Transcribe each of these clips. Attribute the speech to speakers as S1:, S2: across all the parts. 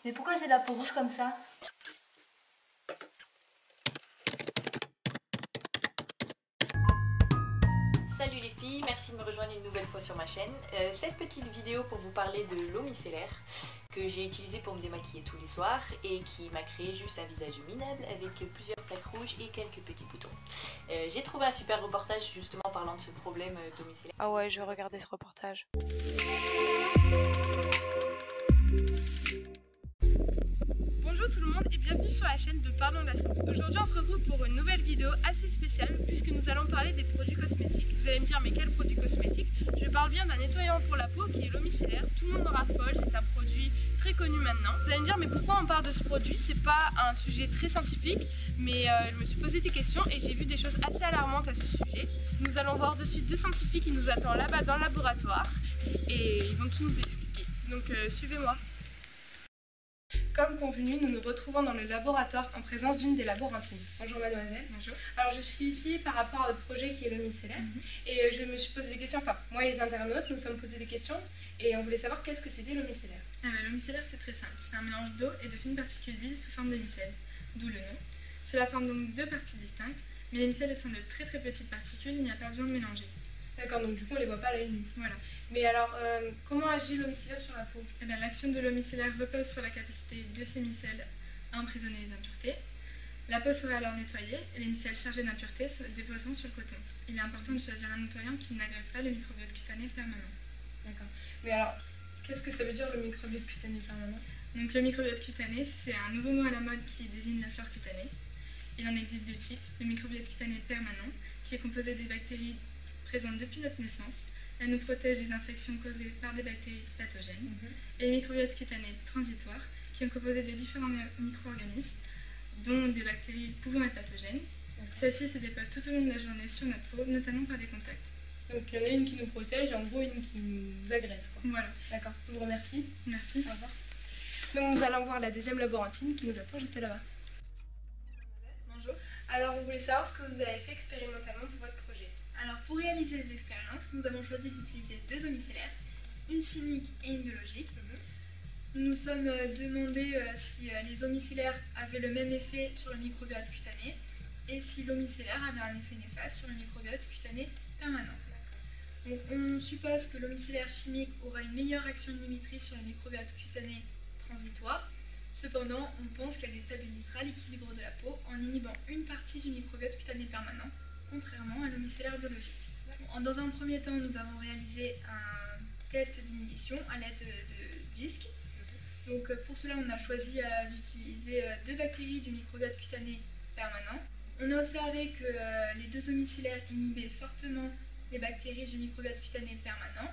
S1: Mais pourquoi j'ai la peau rouge comme ça?
S2: Salut les filles, merci de me rejoindre une nouvelle fois sur ma chaîne. Cette petite vidéo pour vous parler de l'eau micellaire que j'ai utilisée pour me démaquiller tous les soirs et qui m'a créé juste un visage minable avec plusieurs plaques rouges et quelques petits boutons. J'ai trouvé un super reportage justement parlant de ce problème d'eau micellaire.
S3: Ah ouais, je vais regarder ce reportage.
S4: Bonjour tout le monde et bienvenue sur la chaîne de Parlons de la Science. Aujourd'hui on se retrouve pour une nouvelle vidéo assez spéciale puisque nous allons parler des produits cosmétiques. Vous allez me dire mais quels produits cosmétiques? Je parle bien d'un nettoyant pour la peau qui est l'eau micellaire. Tout le monde en raffole, c'est un produit très connu maintenant. Vous allez me dire mais pourquoi on parle de ce produit? C'est pas un sujet très scientifique mais je me suis posé des questions et j'ai vu des choses assez alarmantes à ce sujet. Nous allons voir de suite deux scientifiques qui nous attendent là-bas dans le laboratoire et ils vont tout nous expliquer. Donc suivez-moi. Comme convenu, nous nous retrouvons dans le laboratoire en présence d'une des laborantines. Bonjour mademoiselle. Bonjour. Alors je suis ici par rapport à votre projet qui est l'eau micellaire et je me suis posé des questions, enfin moi et les internautes nous sommes posés des questions et on voulait savoir qu'est-ce que c'était l'eau micellaire.
S5: L'eau micellaire c'est très simple, c'est un mélange d'eau et de fines particules d'huile sous forme de micelle, d'où le nom. Cela forme donc deux parties distinctes, mais les micelles étant de très très petites particules, il n'y a pas besoin de mélanger.
S4: D'accord, donc du coup on les voit pas à l'œil nu.
S5: Voilà.
S4: Mais alors, comment agit l'eau micellaire sur la peau?
S5: L'action de l'eau micellaire repose sur la capacité de ces micelles à emprisonner les impuretés. La peau sera alors nettoyée et les micelles chargées d'impuretés se déposeront sur le coton. Il est important de choisir un nettoyant qui n'agresse pas le microbiote cutané permanent.
S4: D'accord. Mais alors, qu'est-ce que ça veut dire le microbiote cutané permanent?
S5: Donc le microbiote cutané, c'est un nouveau mot à la mode qui désigne la flore cutanée. Il en existe deux types, le microbiote cutané permanent, qui est composé des bactéries présentes depuis notre naissance. Elle nous protège des infections causées par des bactéries pathogènes. Et le microbiote cutané transitoire, qui est composé de différents micro-organismes, dont des bactéries pouvant être pathogènes. Celles-ci se déposent tout au long de la journée sur notre peau, notamment par des contacts.
S4: Donc il y en a une qui nous protège et en gros une qui nous agresse, quoi.
S5: Voilà.
S4: D'accord, je vous remercie.
S5: Merci.
S4: Au revoir. Donc nous allons voir la deuxième laborantine qui nous attend juste là-bas.
S5: Bonjour.
S4: Alors vous voulez savoir ce que vous avez fait expérimentalement pour votre projet?
S5: Alors pour réaliser les expériences, nous avons choisi d'utiliser deux eaux micellaires, une chimique et une biologique. Nous nous sommes demandé si les eaux micellaires avaient le même effet sur le microbiote cutané et si l'eau micellaire avait un effet néfaste sur le microbiote cutané permanent. Donc, on suppose que l'eau micellaire chimique aura une meilleure action inhibitrice sur le microbiote cutané transitoire. Cependant, on pense qu'elle déstabilisera l'équilibre de la peau en inhibant une partie du microbiote cutané permanent, contrairement à l'eau micellaire biologique. Dans un premier temps, nous avons réalisé un test d'inhibition à l'aide de disques. Donc, pour cela, on a choisi d'utiliser deux bactéries du microbiote cutané permanent. On a observé que les deux eaux micellaires inhibaient fortement les bactéries du microbiote cutané permanent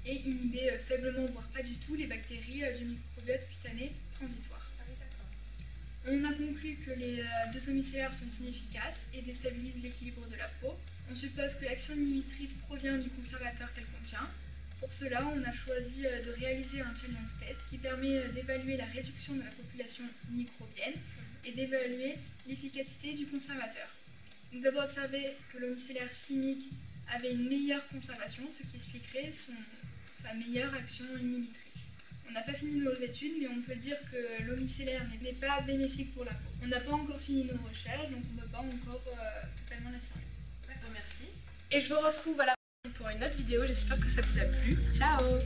S5: et inhibaient faiblement, voire pas du tout, les bactéries du microbiote cutané transitoire. On a conclu que les deux eaux micellaires sont inefficaces et déstabilisent l'équilibre de la peau. On suppose que l'action inhibitrice provient du conservateur qu'elle contient. Pour cela, on a choisi de réaliser un challenge test qui permet d'évaluer la réduction de la population microbienne et d'évaluer l'efficacité du conservateur. Nous avons observé que l'eau micellaire chimique avait une meilleure conservation, ce qui expliquerait sa meilleure action inhibitrice. On n'a pas fini nos études, mais on peut dire que l'eau micellaire n'est pas bénéfique pour la peau. On n'a pas encore fini nos recherches, donc on ne peut pas encore totalement l'affirmer.
S4: D'accord, merci. Et je vous retrouve à la prochaine pour une autre vidéo, j'espère que ça vous a plu. Ciao!